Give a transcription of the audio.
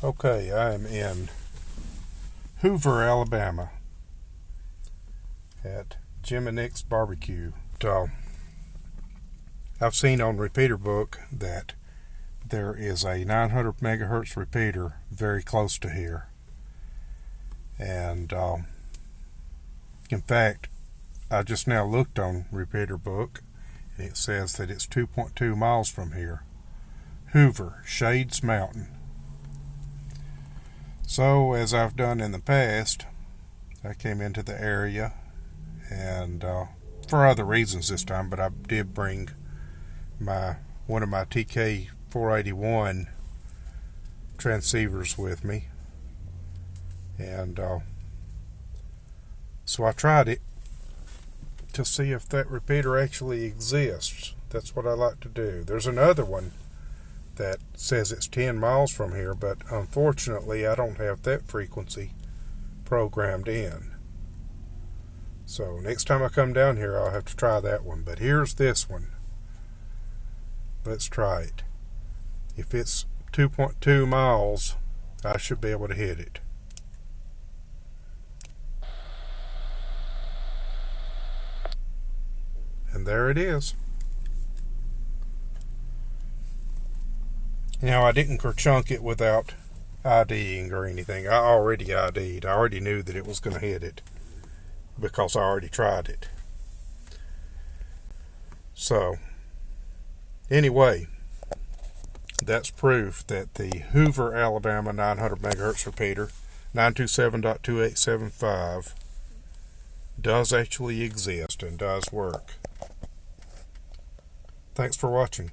Okay, I am in Hoover, Alabama at Jim and Nick's Barbecue. I've seen on Repeater Book that there is a 900 megahertz repeater very close to here. And in fact, I just now looked on Repeater Book and it says that it's 2.2 miles from here. Hoover, Shades Mountain. So, as I've done in the past, I came into the area, and for other reasons this time, but I did bring one of my TK-481 transceivers with me, and so I tried it to see if that repeater actually exists. That's what I like to do. There's another one that says it's 10 miles from here, but unfortunately I don't have that frequency programmed in. So next time I come down here I'll have to try that one. But here's this one. Let's try it. If it's 2.2 miles, I should be able to hit it. And there it is. Now, I didn't kerchunk it without IDing or anything. I already ID'd. I already knew that it was going to hit it because I already tried it. So, anyway, that's proof that the Hoover, Alabama 900 megahertz repeater, 927.2875, does actually exist and does work. Thanks for watching.